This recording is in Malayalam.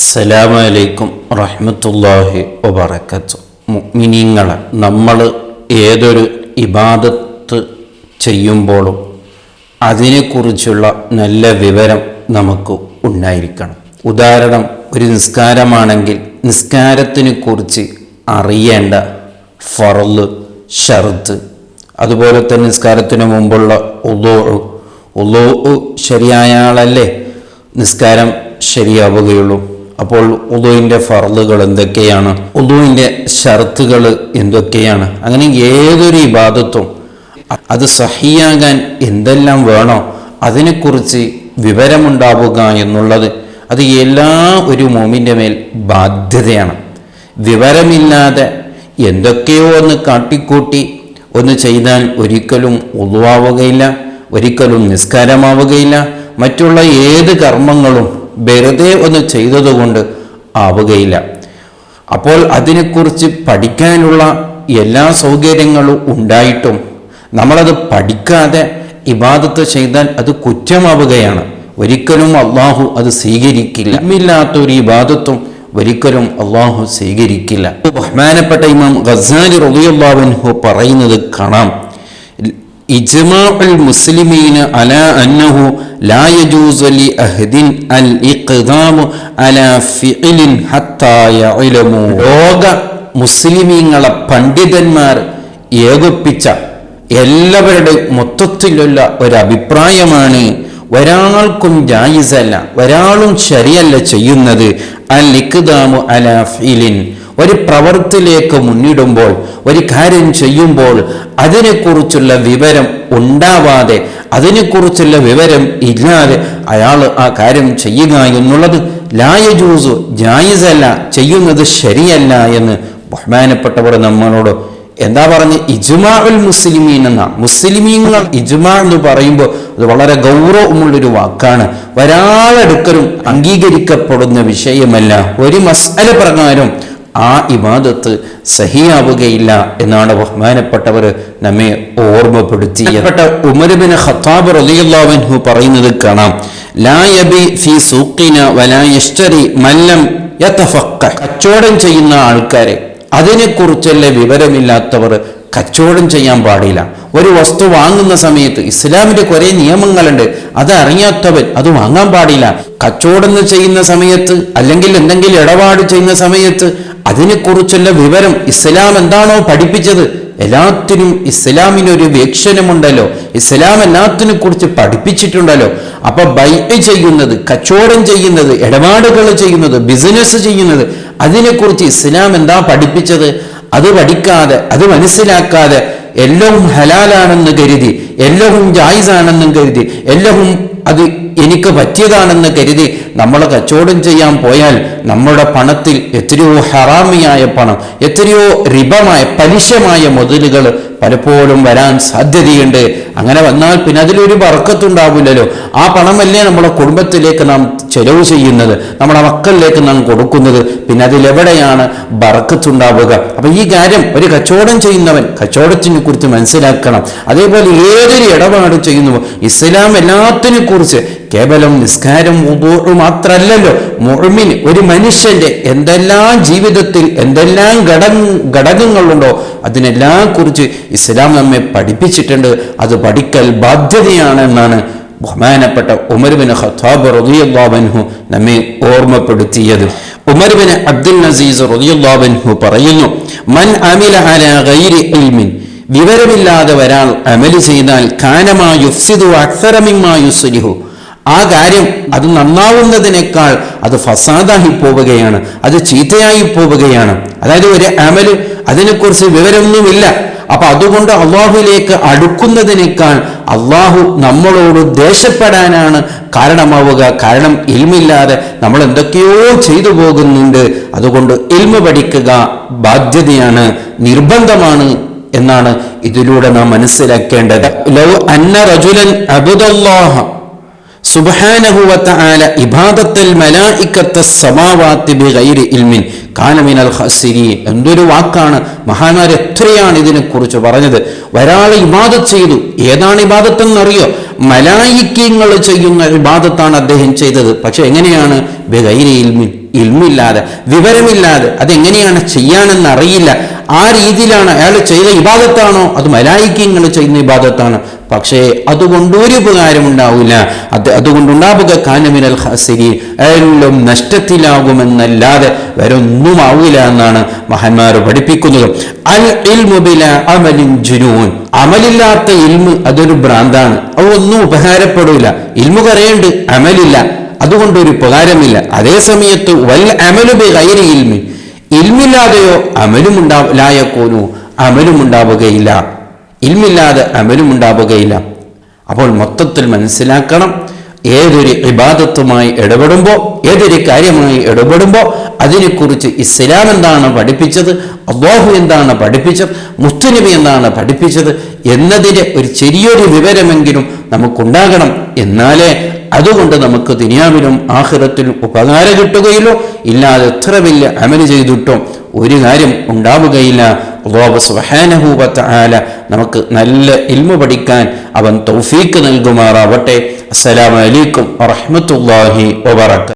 അസ്സലാമു അലൈക്കും റഹ്മത്തുള്ളാഹി വബറകാതുഹു. മുഅ്മിനീങ്ങളെ, നമ്മൾ ഏതൊരു ഇബാദത്ത് ചെയ്യുമ്പോഴും അതിനെക്കുറിച്ചുള്ള നല്ല വിവരം നമുക്ക് ഉണ്ടായിരിക്കണം. ഉദാഹരണം, ഒരു നിസ്കാരമാണെങ്കിൽ നിസ്കാരത്തിനെ കുറിച്ച് അറിയേണ്ട ഫർള്, ഷർത്ത്, അതുപോലെ തന്നെ നിസ്കാരത്തിന് മുമ്പുള്ള ഉളൂ ശരിയായ ആളല്ലേ നിസ്കാരം ശരിയാവുകയുള്ളൂ. അപ്പോൾ ഉളൂവിൻ്റെ ഫർളുകൾ എന്തൊക്കെയാണ്, ഉളൂവിൻ്റെ ഷർത്തുകൾ എന്തൊക്കെയാണ്, അങ്ങനെ ഏതൊരു ഇബാദത്തും അത് സഹിയാകാൻ എന്തെല്ലാം വേണോ അതിനെക്കുറിച്ച് വിവരമുണ്ടാവുക എന്നുള്ളത് അത് എല്ലാ ഒരു മോമിൻ്റെ മേൽ ബാധ്യതയാണ്. വിവരമില്ലാതെ എന്തൊക്കെയോ ഒന്ന് കാട്ടിക്കൂട്ടി ഒന്ന് ചെയ്താൽ ഒരിക്കലും ഉളുവാവുകയില്ല, ഒരിക്കലും നിസ്കാരമാവുകയില്ല, മറ്റുള്ള ഏത് കർമ്മങ്ങളും വെറുതെ ഒന്ന് ചെയ്തതുകൊണ്ട് ആവുകയില്ല. അപ്പോൾ അതിനെക്കുറിച്ച് പഠിക്കാനുള്ള എല്ലാ സൗകര്യങ്ങളും ഉണ്ടായിട്ടും നമ്മളത് പഠിക്കാതെ ഇബാദത്ത് ചെയ്താൽ അത് കുറ്റമാവുകയാണ്. ഒരിക്കലും അള്ളാഹു അത് സ്വീകരിക്കില്ല. ഇല്ലാത്തൊരു ഇബാദത്തും ഒരിക്കലും അള്ളാഹു സ്വീകരിക്കില്ല. ബഹുമാനപ്പെട്ട ഇമാം ഗസാലി റളിയല്ലാഹു അൻഹു പറയുന്നത് കാണാം, ഇജ്മാഉൽ മുസ്ലിമീന അലാ അന്നഹു ലാ യജൂസു ലി അഹദിൻ അൽ ഇഖ്ദാമു അലാ ഫിഇലിൻ ഹത്താ യഅലമു. ലോക മുസ്ലിമീങ്ങളെ പണ്ഡിതന്മാർ ഏകോപിച്ച എല്ലാവരുടെ മൊത്തത്തിലുള്ള ഒരു അഭിപ്രായമാണ്, ഒരാൾക്കും ജായിസല്ല, ഒരാളും ശരിയല്ല ചെയ്യുന്നത് അൽ ഇഖ്ദാമു അലാ ഫിഇലിൻ, ഒരു പ്രവൃത്തിയിലേക്ക് മുന്നിടുമ്പോൾ, ഒരു കാര്യം ചെയ്യുമ്പോൾ അതിനെക്കുറിച്ചുള്ള വിവരം ഉണ്ടാവാതെ, അതിനെക്കുറിച്ചുള്ള വിവരം ഇല്ലാതെ അയാൾ ആ കാര്യം ചെയ്യുക എന്നുള്ളത് ലാ യജൂസു, ജായിസല്ല, ചെയ്യുന്നത് ശരിയല്ല എന്ന് ബഹുമാനപ്പെട്ടവർ നമ്മളോട് എന്താ പറഞ്ഞ്, ഇജ്മാഉൽ മുസ്ലിമീൻ എന്ന, മുസ്ലിമീങ്ങൾ ഇജ്മാ എന്ന് പറയുമ്പോൾ അത് വളരെ ഗൗരവമുള്ളൊരു വാക്കാണ്. ഒരാളെടുക്കലും അംഗീകരിക്കപ്പെടുന്ന വിഷയമല്ല. ഒരു മസ്അല പ്രകാരം ആ ഇബാദത്ത് സഹിയാവുകയില്ല എന്നാണ് ബഹുമാനപ്പെട്ടവർ നമ്മെ ഓർമ്മപ്പെടുത്തിയത്. ഉമർ ഇബ്നു ഖത്താബ് റളിയല്ലാഹു അൻഹു പറയുന്നത് കാണാം, ലാ യബി ഫീ സൂഖിന വലാ യശ്തരി മൻ ലം യതഫഖഹ്. കച്ചവടം ചെയ്യുന്ന ആൾക്കാരെ, അതിനെക്കുറിച്ചുള്ള വിവരമില്ലാത്തവർ കച്ചവടം ചെയ്യാൻ പാടില്ല. ഒരു വസ്തു വാങ്ങുന്ന സമയത്ത് ഇസ്ലാമിന്റെ കുറെ നിയമങ്ങളുണ്ട്, അത് അറിയാത്തവൻ അത് വാങ്ങാൻ പാടില്ല. കച്ചവടം ചെയ്യുന്ന സമയത്ത് അല്ലെങ്കിൽ എന്തെങ്കിലും ഇടപാട് ചെയ്യുന്ന സമയത്ത് അതിനെക്കുറിച്ചുള്ള വിവരം ഇസ്ലാം എന്താണോ പഠിപ്പിച്ചത്, എല്ലാത്തിനും ഇസ്ലാമിനൊരു വീക്ഷണമുണ്ടല്ലോ, ഇസ്ലാം എല്ലാത്തിനെ കുറിച്ച് പഠിപ്പിച്ചിട്ടുണ്ടല്ലോ. അപ്പൊ ബൈഅ് ചെയ്യുന്നത്, കച്ചവടം ചെയ്യുന്നത്, ഇടപാടുകൾ ചെയ്യുന്നത്, ബിസിനസ് ചെയ്യുന്നത്, അതിനെക്കുറിച്ച് ഇസ്ലാം എന്താ പഠിപ്പിച്ചത് അത് പഠിക്കാതെ, അത് മനസ്സിലാക്കാതെ എല്ലാം ഹലാലാണെന്ന് കരുതി, എല്ലാം ജായിസാണെന്നും കരുതി, എല്ലാം അത് എനിക്ക് പറ്റിയതാണെന്ന് കരുതി നമ്മൾ കച്ചവടം ചെയ്യാൻ പോയാൽ നമ്മുടെ പണത്തിൽ എത്രയോ ഹറാമിയായ പണം, എത്രയോ റിബമായ പലിശമായ മുതലുകൾ പലപ്പോഴും വരാൻ സാധ്യതയുണ്ട്. അങ്ങനെ വന്നാൽ പിന്നെ അതിലൊരു ബർക്കത്തുണ്ടാവില്ലല്ലോ. ആ പണമല്ലേ നമ്മുടെ കുടുംബത്തിലേക്ക് നാം ചെലവ് ചെയ്യുന്നത്, നമ്മുടെ മക്കളിലേക്ക് നാം കൊടുക്കുന്നത്, പിന്നെ അതിലെവിടെയാണ് ബർക്കത്തുണ്ടാവുക? അപ്പൊ ഈ കാര്യം ഒരു കച്ചവടം ചെയ്യുന്നവൻ കച്ചവടത്തിനെ കുറിച്ച് മനസ്സിലാക്കണം. അതേപോലെ ഏതൊരു ഇടപാട് ചെയ്യുന്നു, ഇസ്ലാം എല്ലാത്തിനെ കുറിച്ച്, കേവലം നിസ്കാരം വുദൂ മാത്രല്ലല്ലോ, മുഅ്മിൻ ഒരു മനുഷ്യന്റെ എന്തെല്ലാം ജീവിതത്തിൽ എന്തെല്ലാം ഘടകങ്ങളുണ്ടോ അതിനെല്ലാം കുറിച്ച് ഇസ്ലാം നമ്മെ പഠിപ്പിച്ചിട്ടുണ്ട്. അത് പഠിക്കൽ ബാധ്യതയാണ് എന്നാണ് ബഹുമാനപ്പെട്ട ഉമർ ഇബ്നു ഖത്താബ് റളിയല്ലാഹു അൻഹു നമ്മെ ഓർമ്മപ്പെടുത്തിയത്. ഉമർ ഇബ്നു അബ്ദുൽ അസീസ് റളിയല്ലാഹു അൻഹു പറയുന്നു, മൻ അമില അലാ ഗൈരി ഇൽമിൻ, വിവരമില്ലാതെ ഒരാൾ അമൽ ചെയ്താൽ കാനമാ യുഫ്സിദു അക്സറ മിമ്മാ യുസ്ലിഹു, ആ കാര്യം അത് നന്നാവുന്നതിനേക്കാൾ അത് ഫസാദായി പോവുകയാണ്, അത് ചീത്തയായി പോവുകയാണ്. അതായത് ഒരു അമല് അതിനെക്കുറിച്ച് വിവരമൊന്നുമില്ല. അപ്പൊ അതുകൊണ്ട് അള്ളാഹുവിലേക്ക് അടുക്കുന്നതിനേക്കാൾ അള്ളാഹു നമ്മളോട് ദേഷ്യപ്പെടാനാണ് കാരണമാവുക. കാരണം ഇൽമില്ലാതെ നമ്മൾ എന്തൊക്കെയോ ചെയ്തു പോകുന്നുണ്ട്. അതുകൊണ്ട് ഇൽമ പഠിക്കുക ബാധ്യതയാണ്, നിർബന്ധമാണ് എന്നാണ് ഇതിലൂടെ നാം മനസ്സിലാക്കേണ്ടത്. ലൗ അന്ന റജുലൻ അബ്ദുല്ലാഹ സുബ്ഹാനഹു വതആല ഇബാദത്തുൽ മലായികത്തുസ് സമാവാതി ബിഗൈരി ഇൽമിൻ കാന മിനൽ ഖാസിരീൻ. എന്തൊരു വാക്കാണ്! മഹാന്മാർ എത്രയാണ് ഇതിനെക്കുറിച്ച് പറഞ്ഞത്. ഒരാൾ ഇബാദത്ത് ചെയ്തു, ഏതാണ് ഇബാദത്ത് എന്നറിയോ? മലായിക്കങ്ങൾ ചെയ്യുന്ന ഇബാദത്താണ് അദ്ദേഹം ചെയ്തത്. പക്ഷെ എങ്ങനെയാണ്? ബിഗൈരി ഇൽമിൻ, ഇൽമില്ലാതെ, വിവരമില്ലാതെ, അതെങ്ങനെയാണ് ചെയ്യാനെന്ന് അറിയില്ല, ആ രീതിയിലാണ് അയാൾ ചെയ്ത ഇബാദത്താണോ അത് മലായിക്കങ്ങൾ ചെയ്യുന്ന ഇബാദത്താണ്, പക്ഷേ അതുകൊണ്ട് ഒരു ഉപകാരം ഉണ്ടാവില്ല, അതുകൊണ്ടുണ്ടാവുക കാനമിനൽ ഖാസിരീൻ, എല്ലാം നഷ്ടത്തിലാകുമെന്നല്ലാതെ വേറെ ഒന്നും ആവില്ല എന്നാണ് മഹാന്മാർ പഠിപ്പിക്കുന്നത്. അൽ ഇൽമു ബിലാ അമലിൻ ജുനൂൻ, അമലില്ലാത്ത ഇൽമ് അതൊരു ഭ്രാന്താണ്, അതൊന്നും ഉപകാരപ്പെടൂല. ഇൽമു കറിയുണ്ട്, അമലില്ല, അതുകൊണ്ടൊരു ഉപകാരമില്ല. അതേ സമയത്ത് വൽ അമലു ബിഗൈരി ഇൽമി, ഇൽമില്ലാതെയോ അമലും ഉണ്ടാവുകയില്ല, ഇൽമില്ലാതെ അമലും ഉണ്ടാവുകയില്ല. അപ്പോൾ മൊത്തത്തിൽ മനസ്സിലാക്കണം, ഏതൊരു ഇബാദത്തുമായി ഇടപെടുമ്പോൾ, ഏതൊരു കാര്യമായി ഇടപെടുമ്പോൾ അതിനെക്കുറിച്ച് ഇസ്ലാം എന്താണ് പഠിപ്പിച്ചത്, അല്ലാഹു എന്താണ് പഠിപ്പിച്ചത്, മുത്തുനബി എന്താണ് പഠിപ്പിച്ചത് എന്നതിൻ്റെ ഒരു ചെറിയൊരു വിവരമെങ്കിലും നമുക്കുണ്ടാകണം. എന്നാലേ അതുകൊണ്ട് നമുക്ക് ദുനിയാവിലും ആഖിറത്തിലും ഉപകാരം കിട്ടുകയുള്ളൂ. ഇല്ലാതെ എത്ര വലിയ അമൽ ചെയ്തിട്ടും ഒരു കാര്യം ഉണ്ടാവുകയില്ല. അല്ലാഹു സുബ്ഹാനഹു വ തആല നമുക്ക് നല്ല ഇൽമു പഠിക്കാൻ അവൻ തൗഫീക്ക് നൽകുമാറാവട്ടെ. അസ്സലാമു അലൈക്കും വറഹ്മത്തുള്ളാഹി വബറകാതുഹു.